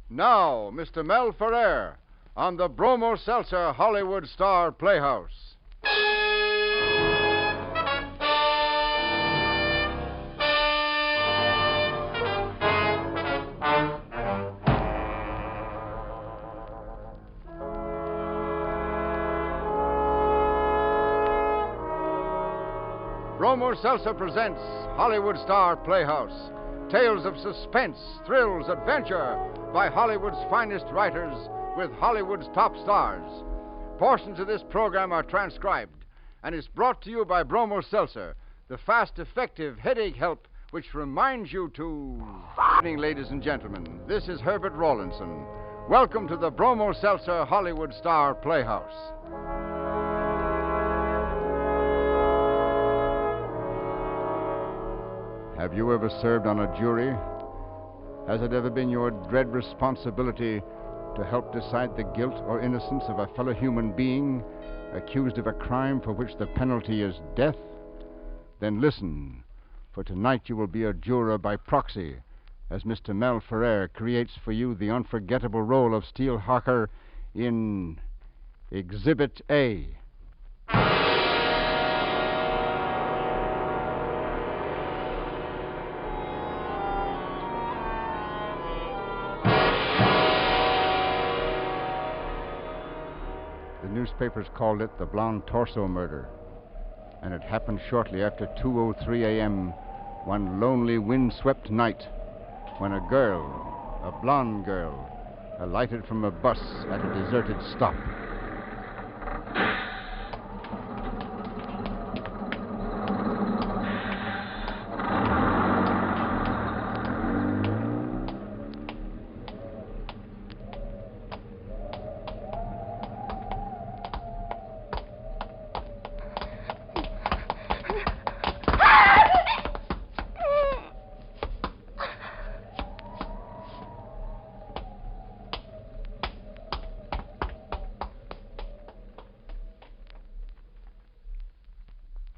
Now, Mr. Mel Ferrer on the Bromo Seltzer Hollywood Star Playhouse. Bromo Seltzer presents Hollywood Star Playhouse. Tales of suspense, thrills, adventure by Hollywood's finest writers with Hollywood's top stars. Portions of this program are transcribed and is brought to you by Bromo Seltzer, the fast, effective headache help which reminds you to... Good evening, ladies and gentlemen. This is Herbert Rawlinson. Welcome to the Bromo Seltzer Hollywood Star Playhouse. Have you ever served on a jury? Has it ever been your dread responsibility to help decide the guilt or innocence of a fellow human being accused of a crime for which the penalty is death? Then listen, for tonight you will be a juror by proxy as Mr. Mel Ferrer creates for you the unforgettable role of Steele Harker in Exhibit A. The newspapers called it the Blonde Torso Murder, and it happened shortly after 2:03 a.m. one lonely wind-swept night when a girl, a blonde girl, alighted from a bus at a deserted stop.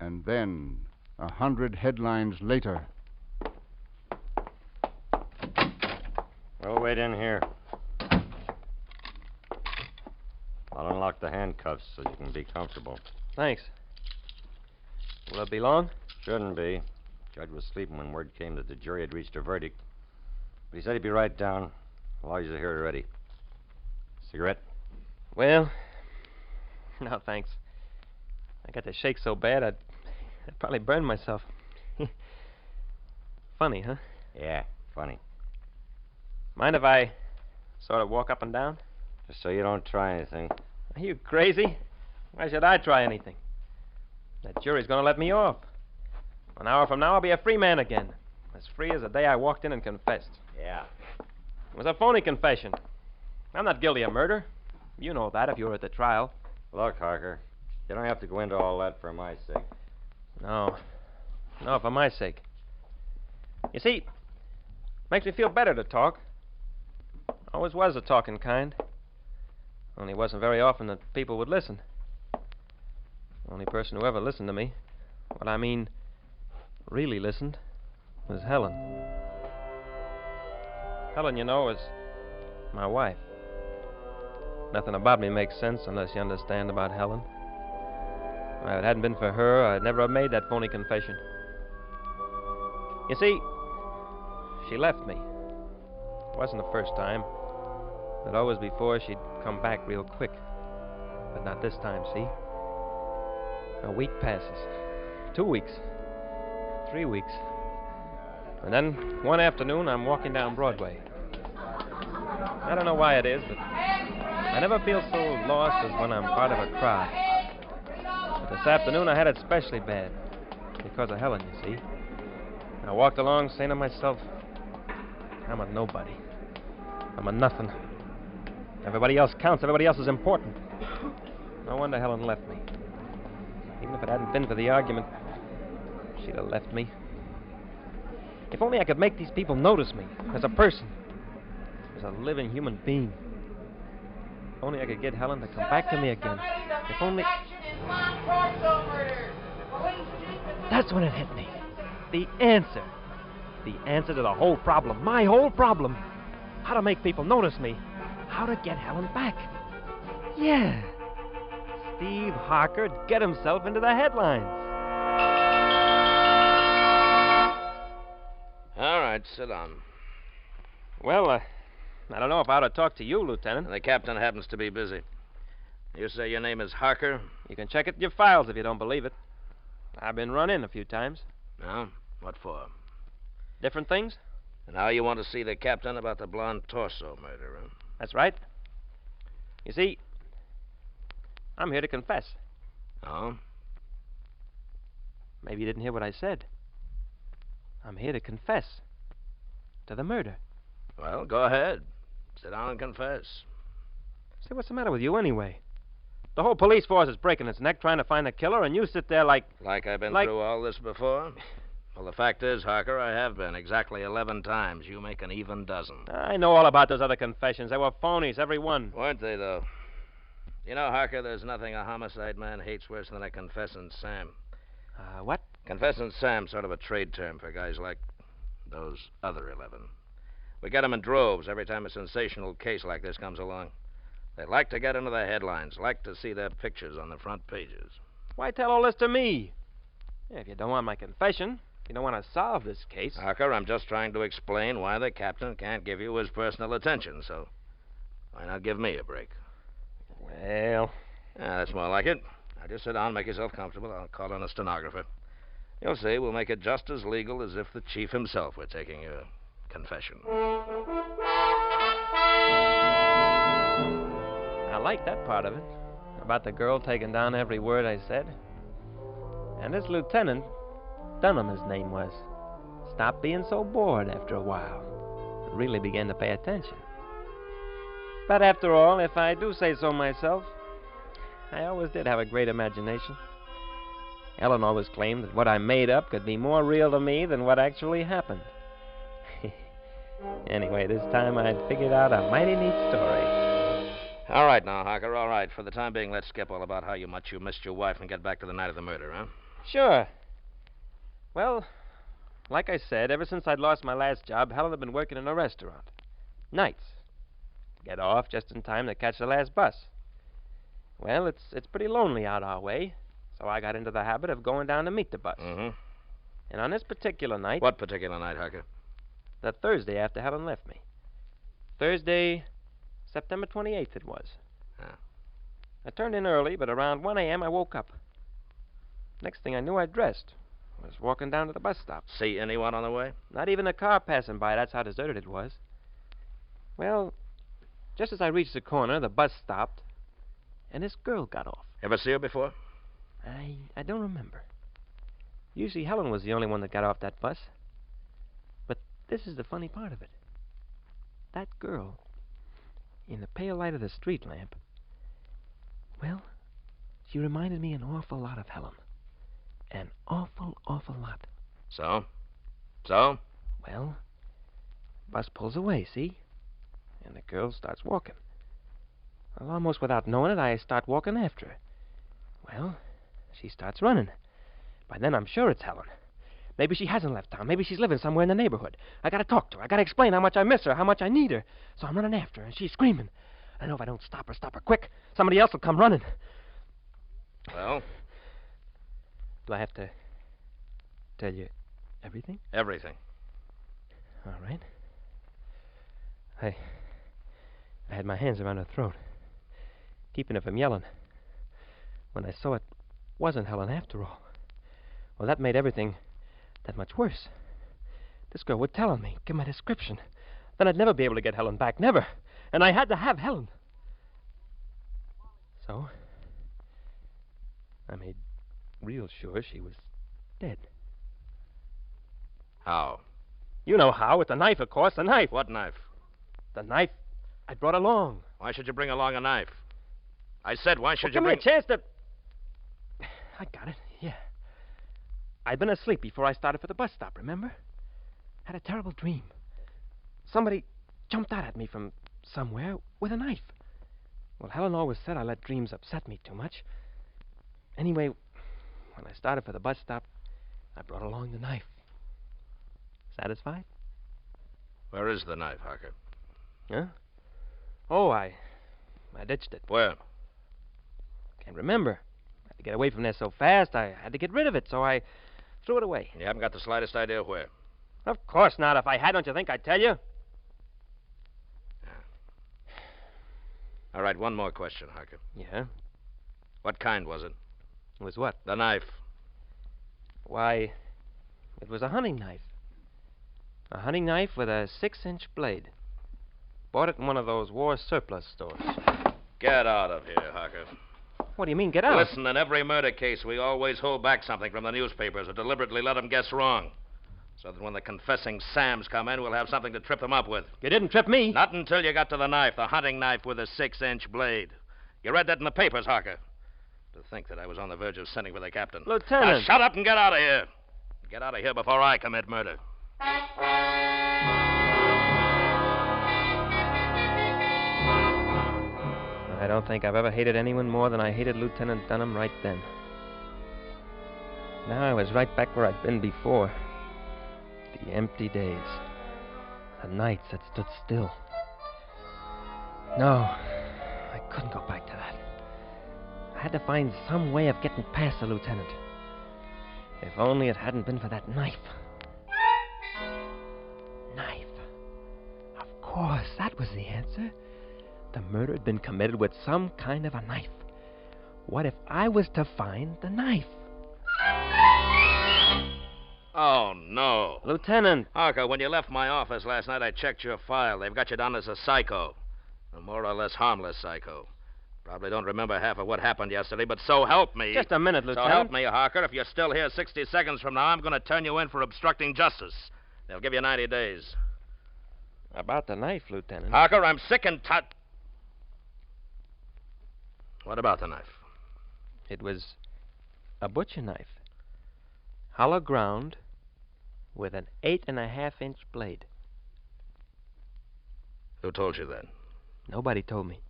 And then, 100 headlines later... We'll wait in here. I'll unlock the handcuffs so you can be comfortable. Thanks. Will it be long? Shouldn't be. Judge was sleeping when word came that the jury had reached a verdict. But he said he'd be right down. Lawyers are here already. Cigarette? Well, no, thanks. I got to shake so bad I'd probably burn myself. Funny, huh? Yeah, funny. Mind if I sort of walk up and down? Just so you don't try anything. Are you crazy? Why should I try anything? That jury's going to let me off. An hour from now, I'll be a free man again. As free as the day I walked in and confessed. Yeah. It was a phony confession. I'm not guilty of murder. You know that if you were at the trial. Look, Harker, you don't have to go into all that for my sake. No, for my sake. You see, makes me feel better to talk. Always was a talking kind. Only wasn't very often that people would listen. The only person who ever listened to me, what I mean, really listened, was Helen. Helen, you know, is my wife. Nothing about me makes sense unless you understand about Helen. If it hadn't been for her, I'd never have made that phony confession. You see, she left me. It wasn't the first time, but always before she'd come back real quick. But not this time, see? A week passes. 2 weeks. 3 weeks. And then, one afternoon, I'm walking down Broadway. I don't know why it is, but I never feel so lost as when I'm part of a crowd. But this afternoon, I had it especially bad. Because of Helen, you see. I walked along saying to myself, I'm a nobody. I'm a nothing. Everybody else counts. Everybody else is important. No wonder Helen left me. Even if it hadn't been for the argument, she'd have left me. If only I could make these people notice me as a person, as a living human being. If only I could get Helen to come back to me again. If only... That's when it hit me. The answer. The answer to the whole problem. My whole problem. how to make people notice me, how to get Helen back. Yeah. Steve Harker'd get himself into the headlines. All right, sit down. Well, I don't know if I ought to talk to you, Lieutenant. The captain happens to be busy. You say your name is Harker? You can check it in your files if you don't believe it. I've been run in a few times. No? What for? Different things? And now you want to see the captain about the blonde torso murder, huh? That's right. You see, I'm here to confess. Oh? Maybe you didn't hear what I said. I'm here to confess to the murder. Well, go ahead. Sit down and confess. Say, what's the matter with you anyway? The whole police force is breaking its neck trying to find the killer, and you sit there like... Like I've been through all this before? Well, the fact is, Harker, I have been exactly 11 times. You make an even dozen. I know all about those other confessions. They were phonies, every one. Weren't they, though? You know, Harker, there's nothing a homicide man hates worse than a confessing Sam. What? Confessing Sam's sort of a trade term for guys like those other 11. We get them in droves every time a sensational case like this comes along. They like to get into the headlines, like to see their pictures on the front pages. Why tell all this to me? If you don't want my confession, if you don't want to solve this case... Harker, I'm just trying to explain why the captain can't give you his personal attention, so why not give me a break? Well... Yeah, that's more like it. Now, just sit down, make yourself comfortable. I'll call on a stenographer. You'll see, we'll make it just as legal as if the chief himself were taking your confession. I like that part of it, about the girl taking down every word I said. And this lieutenant, Dunham his name was, stopped being so bored after a while. Really began to pay attention. But after all, if I do say so myself, I always did have a great imagination. Ellen always claimed that what I made up could be more real to me than what actually happened. Anyway, this time I'd figured out a mighty neat story. All right now, Harker, all right. For the time being, let's skip all about how much you missed your wife and get back to the night of the murder, huh? Sure. Well, like I said, ever since I'd lost my last job, Helen had been working in a restaurant. Nights. Get off just in time to catch the last bus. Well, it's pretty lonely out our way, so I got into the habit of going down to meet the bus. Mm-hmm. And on this particular night... What particular night, Harker? The Thursday after Helen left me. Thursday, September 28th it was. Huh. I turned in early, but around 1 a.m. I woke up. Next thing I knew, I dressed. I was walking down to the bus stop. See anyone on the way? Not even a car passing by. That's how deserted it was. Well, just as I reached the corner, the bus stopped, and this girl got off. Ever see her before? I don't remember. Usually Helen was the only one that got off that bus. But this is the funny part of it. That girl, in the pale light of the street lamp, well, she reminded me an awful lot of Helen. An awful, awful lot. So? So? Well, bus pulls away, see? And the girl starts walking. Well, almost without knowing it, I start walking after her. Well, she starts running. By then, I'm sure it's Helen. Maybe she hasn't left town. Maybe she's living somewhere in the neighborhood. I gotta talk to her. I gotta explain how much I miss her, how much I need her. So I'm running after her, and she's screaming. I know if I don't stop her quick, somebody else will come running. Well? Do I have to tell you everything? Everything. All right. I had my hands around her throat, keeping her from yelling. When I saw it wasn't Helen after all. Well, that made everything that much worse. This girl would tell on me, give my description. Then I'd never be able to get Helen back, never. And I had to have Helen. So, I made real sure she was dead. How? You know how, with the knife, of course, the knife. What knife? The knife I brought along. Why should you bring along a knife? I said, why should you give bring... me a chance to... I got it, yeah. I'd been asleep before I started for the bus stop, remember? Had a terrible dream. Somebody jumped out at me from somewhere with a knife. Well, Helen always said I let dreams upset me too much. Anyway, when I started for the bus stop, I brought along the knife. Satisfied? Where is the knife, Harker? Huh? Oh, I ditched it. Where? Can't remember. I had to get away from there so fast, I had to get rid of it, so I threw it away. You haven't got the slightest idea where. Of course not. If I had, don't you think I'd tell you? All right, one more question, Harker. Yeah? What kind was it? It was what? The knife. Why, it was a hunting knife. A hunting knife with a 6-inch blade. Bought it in one of those war surplus stores. Get out of here, Harker. What do you mean, get out? Listen, in every murder case, we always hold back something from the newspapers or deliberately let them guess wrong. So that when the confessing Sams come in, we'll have something to trip them up with. You didn't trip me. Not until you got to the knife, the hunting knife with a 6-inch blade. You read that in the papers, Harker. To think that I was on the verge of sending for the captain. Lieutenant. Now, shut up and get out of here. Get out of here before I commit murder. I don't think I've ever hated anyone more than I hated Lieutenant Dunham right then. Now I was right back where I'd been before. The empty days. The nights that stood still. No, I couldn't go back to that. I had to find some way of getting past the lieutenant. If only it hadn't been for that knife. Knife. Of course, that was the answer. The murder had been committed with some kind of a knife. What if I was to find the knife? Oh, no. Lieutenant! Harker, when you left my office last night, I checked your file. They've got you down as a psycho. A more or less harmless psycho. Probably don't remember half of what happened yesterday, but so help me. Just a minute, Lieutenant. So help me, Harker. If you're still here 60 seconds from now, I'm going to turn you in for obstructing justice. They'll give you 90 days. About the knife, Lieutenant. Harker, I'm sick and tired. What about the knife? It was a butcher knife. Hollow ground with an 8.5-inch blade. Who told you that? Nobody told me.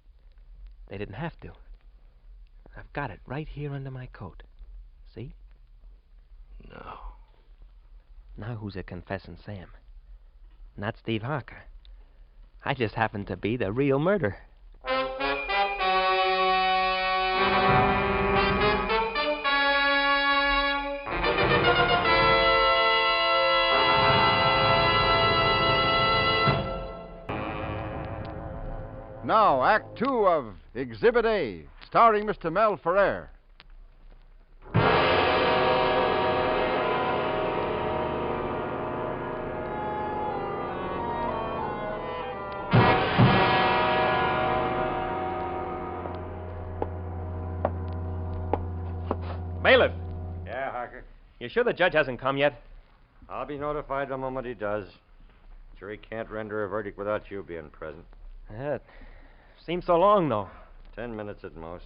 They didn't have to. I've got it right here under my coat. See? No. Now who's a confessing Sam? Not Steve Harker. I just happen to be the real murderer. Now, Act 2 of Exhibit A, starring Mr. Mel Ferrer. Bailiff! Yeah, Harker. You sure the judge hasn't come yet? I'll be notified the moment he does. Jury can't render a verdict without you being present. It seems so long, though. 10 minutes at most.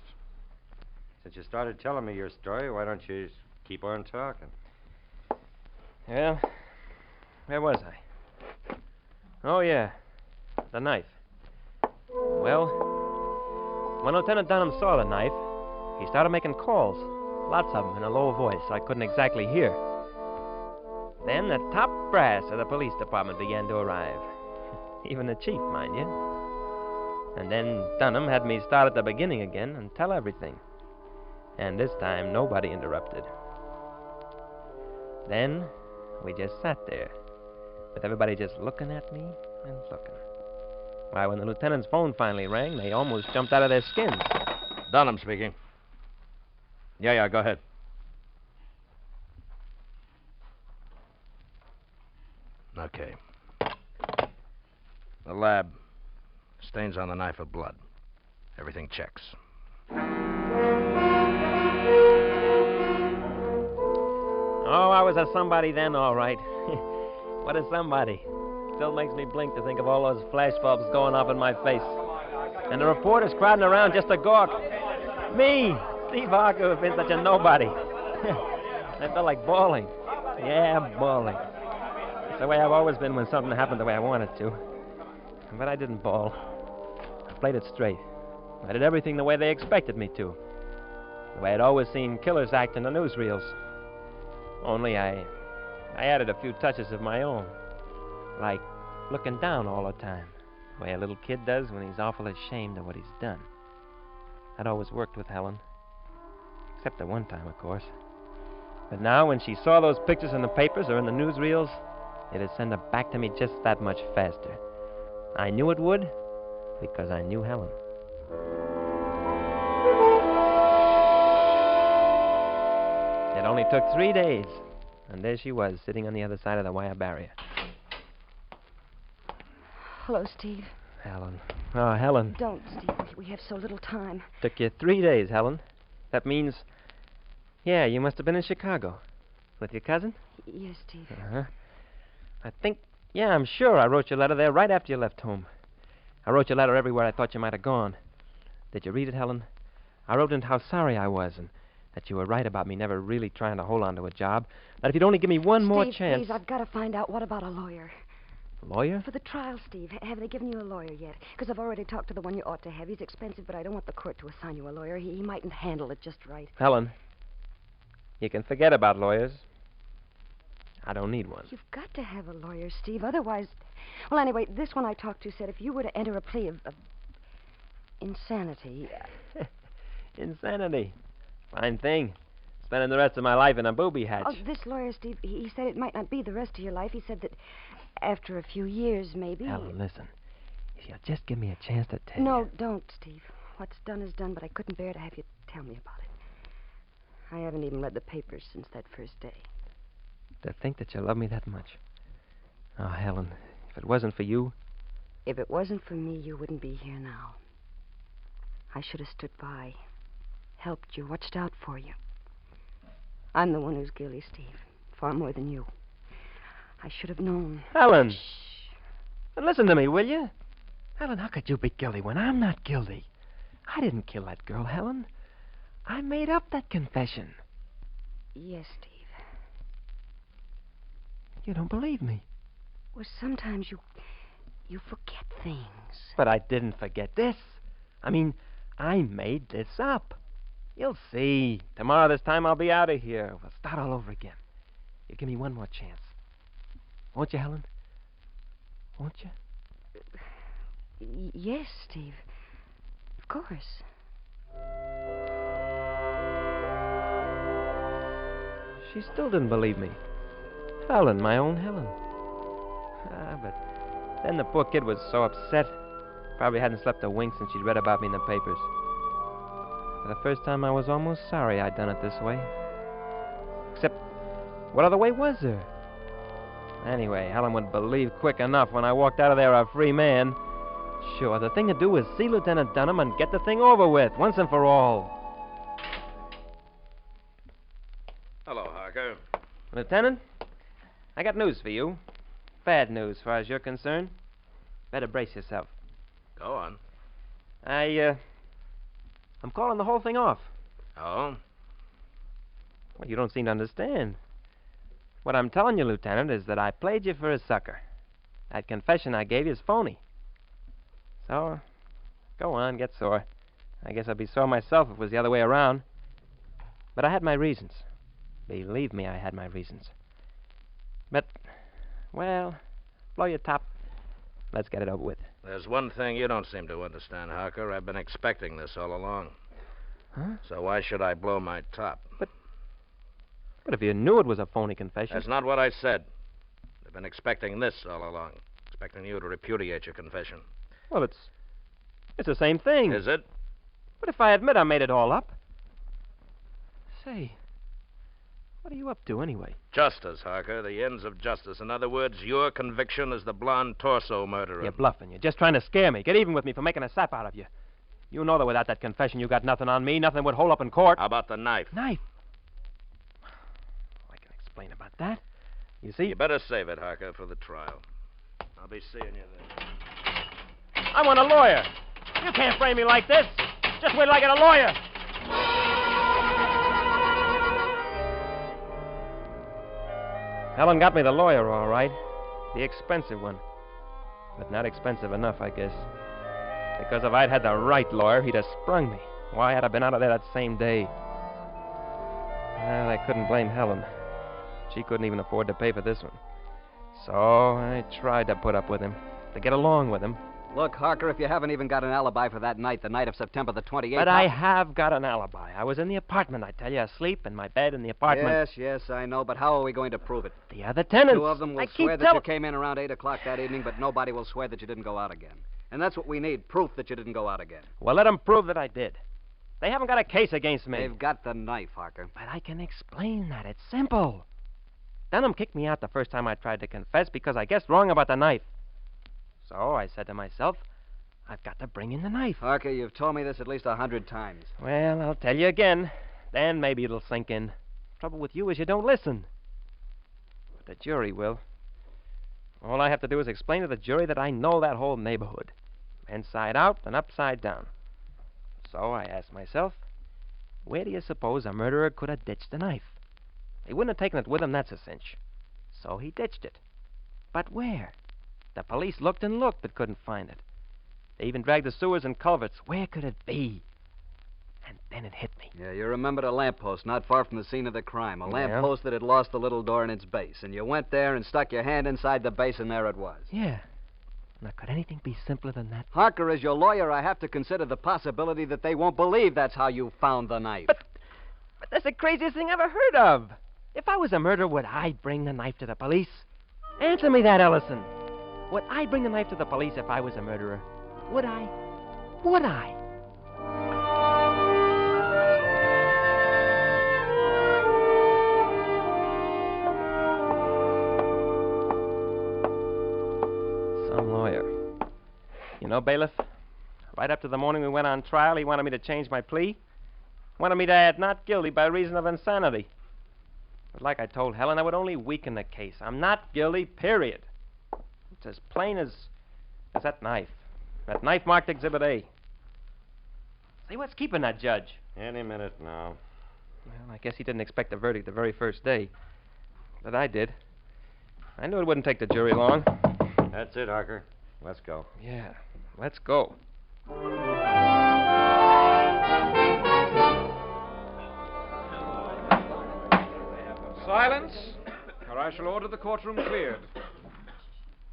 Since you started telling me your story, why don't you keep on talking? Well, where was I? Oh, yeah. The knife. Well, when Lieutenant Dunham saw the knife, he started making calls. Lots of them in a low voice I couldn't exactly hear. Then the top brass of the police department began to arrive. Even the chief, mind you. And then Dunham had me start at the beginning again and tell everything. And this time, nobody interrupted. Then we just sat there, with everybody just looking at me and looking. Why, when the lieutenant's phone finally rang, they almost jumped out of their skins. Dunham speaking. Yeah, go ahead. Okay. The lab. Stains on the knife of blood. Everything checks. Oh, I was a somebody then, all right. What a somebody. Still makes me blink to think of all those flashbulbs going off in my face. And the reporters crowding around just to gawk. Me, Steve Harker, who've been such a nobody. I felt like bawling. Yeah, bawling. It's the way I've always been when something happened the way I wanted to. But I didn't bawl. I played it straight. I did everything the way they expected me to. The way I'd always seen killers act in the newsreels. Only I added a few touches of my own. Like looking down all the time. the way a little kid does when he's awful ashamed of what he's done. That always worked with Helen. Except at one time, of course. But now, when she saw those pictures in the papers or in the newsreels, it'd send her back to me just that much faster. I knew it would, because I knew Helen. It only took 3 days, and there she was, sitting on the other side of the wire barrier. Hello, Steve. Helen. Oh, Helen. Don't, Steve. We have so little time. Took you 3 days, Helen. That means... Yeah, you must have been in Chicago. With your cousin? Yes, Steve. Uh-huh. I think... Yeah, I'm sure I wrote your letter there right after you left home. I wrote your letter everywhere I thought you might have gone. Did you read it, Helen? I wrote in how sorry I was and that you were right about me never really trying to hold on to a job. That if you'd only give me one more chance... Steve, please, I've got to find out what about a lawyer. Lawyer? For the trial, Steve. Have they given you a lawyer yet? Because I've already talked to the one you ought to have. He's expensive, but I don't want the court to assign you a lawyer. He mightn't handle it just right. Helen, you can forget about lawyers. I don't need one. You've got to have a lawyer, Steve. Otherwise... Well, anyway, this one I talked to said if you were to enter a plea of insanity... Insanity. Fine thing. Spending the rest of my life in a booby hatch. Oh, this lawyer, Steve, he said it might not be the rest of your life. He said that after a few years, maybe... Helen, listen. If you'll just give me a chance to tell No, you... don't, Steve. What's done is done, but I couldn't bear to have you tell me about it. I haven't even read the papers since that first day. To think that you love me that much. Oh, Helen, if it wasn't for you... If it wasn't for me, you wouldn't be here now. I should have stood by, helped you, watched out for you. I'm the one who's guilty, Steve. Far more than you. I should have known. Helen! Shh. But listen to me, will you? Helen, how could you be guilty when I'm not guilty? I didn't kill that girl, Helen. I made up that confession. Yes, Steve. You don't believe me. Well, sometimes you forget things. But I didn't forget this. I mean, I made this up. You'll see. Tomorrow this time I'll be out of here. We'll start all over again. You give me one more chance. Won't you, Helen? Won't you? Yes, Steve. Of course. She still didn't believe me. Helen, my own Helen. But then the poor kid was so upset. Probably hadn't slept a wink since she'd read about me in the papers. For the first time, I was almost sorry I'd done it this way. Except, what other way was there? Anyway, Helen would believe quick enough when I walked out of there a free man. Sure, the thing to do was see Lieutenant Dunham and get the thing over with, once and for all. Hello, Harker. Lieutenant, I got news for you. Bad news, as far as you're concerned. Better brace yourself. Go on. I'm calling the whole thing off. Oh? Well, you don't seem to understand. What I'm telling you, Lieutenant, is that I played you for a sucker. That confession I gave you is phony. So, go on, get sore. I guess I'd be sore myself if it was the other way around. But I had my reasons. Believe me, I had my reasons. But, well, blow your top. Let's get it over with. There's one thing you don't seem to understand, Harker. I've been expecting this all along. Huh? So why should I blow my top? But if you knew it was a phony confession... That's not what I said. I've been expecting this all along. Expecting you to repudiate your confession. Well, it's the same thing. Is it? But if I admit I made it all up... Say, what are you up to anyway? Justice, Harker. The ends of justice. In other words, your conviction as the blonde torso murderer. You're bluffing. You're just trying to scare me. Get even with me for making a sap out of you. You know that without that confession, you got nothing on me. Nothing would hold up in court. How about the knife? Knife? I can explain about that. You see... You better save it, Harker, for the trial. I'll be seeing you then. I want a lawyer. You can't frame me like this. Just wait till I get a lawyer. Helen got me the lawyer, all right. The expensive one. But not expensive enough, I guess. Because if I'd had the right lawyer, he'd have sprung me. Why, I'd have been out of there that same day. Well, I couldn't blame Helen. She couldn't even afford to pay for this one. So I tried to put up with him, to get along with him. Look, Harker, if you haven't even got an alibi for that night, the night of September the 28th... But I have got an alibi. I was in the apartment, I tell you, asleep in my bed in the apartment. Yes, I know, but how are we going to prove it? The other tenants. Two of them will swear that you came in around 8 o'clock that evening, but nobody will swear that you didn't go out again. And that's what we need, proof that you didn't go out again. Well, let them prove that I did. They haven't got a case against me. They've got the knife, Harker. But I can explain that. It's simple. Dunham kicked me out the first time I tried to confess because I guessed wrong about the knife. So I said to myself, I've got to bring in the knife. Harker, you've told me this at least 100 times. Well, I'll tell you again. Then maybe it'll sink in. Trouble with you is you don't listen. But the jury will. All I have to do is explain to the jury that I know that whole neighborhood. Inside out and upside down. So I asked myself, where do you suppose a murderer could have ditched the knife? He wouldn't have taken it with him, that's a cinch. So he ditched it. But where? The police looked and looked, but couldn't find it. They even dragged the sewers and culverts. Where could it be? And then it hit me. Yeah, you remembered a lamppost not far from the scene of the crime. A lamppost that had lost the little door in its base. And you went there and stuck your hand inside the base, and there it was. Yeah. Now, could anything be simpler than that? Harker, as your lawyer, I have to consider the possibility that they won't believe that's how you found the knife. But that's the craziest thing I ever heard of. If I was a murderer, would I bring the knife to the police? Answer me that, Ellison. Would I bring the knife to the police if I was a murderer? Would I? Would I? Some lawyer. You know, bailiff, right up to the morning we went on trial, he wanted me to change my plea. Wanted me to add not guilty by reason of insanity. But like I told Helen, I would only weaken the case. I'm not guilty, period. It's as plain as that knife. That knife marked Exhibit A. Say, what's keeping that judge? Any minute now. Well, I guess he didn't expect the verdict the very first day. But I did. I knew it wouldn't take the jury long. That's it, Harker. Let's go. Yeah, let's go. Silence, or I shall order the courtroom cleared.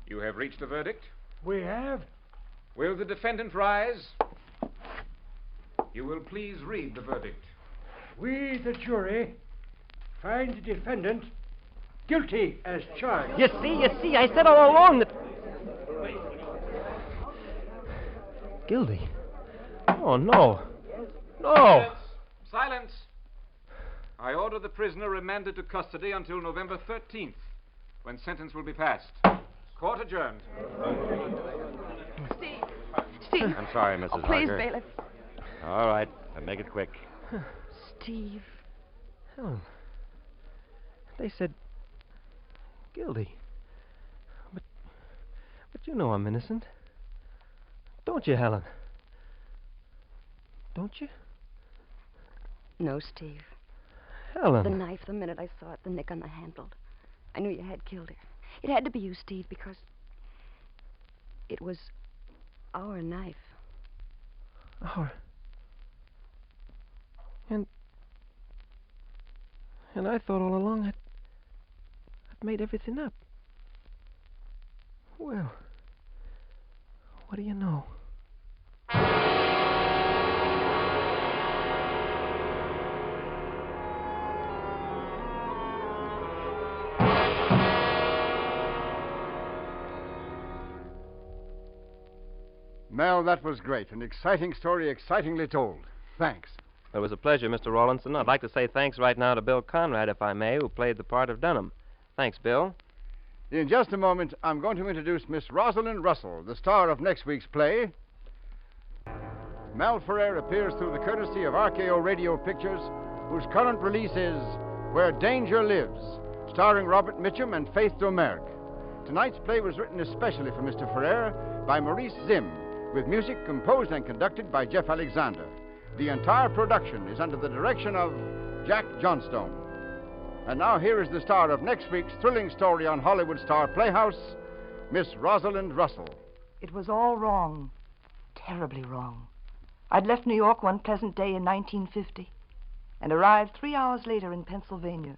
You have reached a verdict? We have. Will the defendant rise? You will please read the verdict. We, the jury, find the defendant guilty as charged. You see, I said all along that... Guilty? Oh, no. No! Silence! I order the prisoner remanded to custody until November 13th, when sentence will be passed. Court adjourned. Steve. I'm sorry, Mrs. Oh, please, Harker. bailiff. All right, but make it quick. Steve. Helen. They said guilty. But you know I'm innocent. Don't you, Helen? Don't you? No, Steve. Helen. The knife, the minute I saw it, the nick on the handle. I knew you had killed her. It had to be you, Steve, because it was our knife. Our... And I thought all along I'd made everything up. Well, what do you know? Mel, that was great. An exciting story, excitingly told. Thanks. It was a pleasure, Mr. Rawlinson. I'd like to say thanks right now to Bill Conrad, if I may, who played the part of Dunham. Thanks, Bill. In just a moment, I'm going to introduce Miss Rosalind Russell, the star of next week's play. Mel Ferrer appears through the courtesy of RKO Radio Pictures, whose current release is Where Danger Lives, starring Robert Mitchum and Faith Domergue. Tonight's play was written especially for Mr. Ferrer by Maurice Zim, with music composed and conducted by Jeff Alexander. The entire production is under the direction of Jack Johnstone. And now here is the star of next week's thrilling story on Hollywood Star Playhouse, Miss Rosalind Russell. It was all wrong. Terribly wrong. I'd left New York one pleasant day in 1950 and arrived 3 hours later in Pennsylvania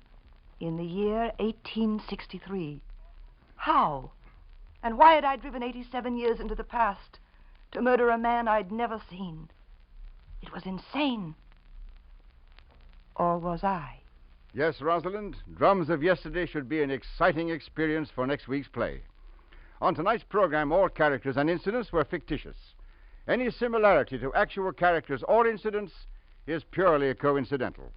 in the year 1863. How? And why had I driven 87 years into the past to murder a man I'd never seen. It was insane. Or was I? Yes, Rosalind, Drums of Yesterday should be an exciting experience for next week's play. On tonight's program, all characters and incidents were fictitious. Any similarity to actual characters or incidents is purely coincidental.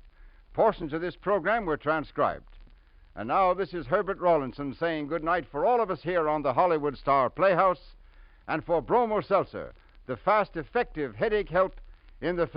Portions of this program were transcribed. And now this is Herbert Rawlinson saying good night for all of us here on the Hollywood Star Playhouse, and for Bromo Seltzer, the fast, effective headache help in the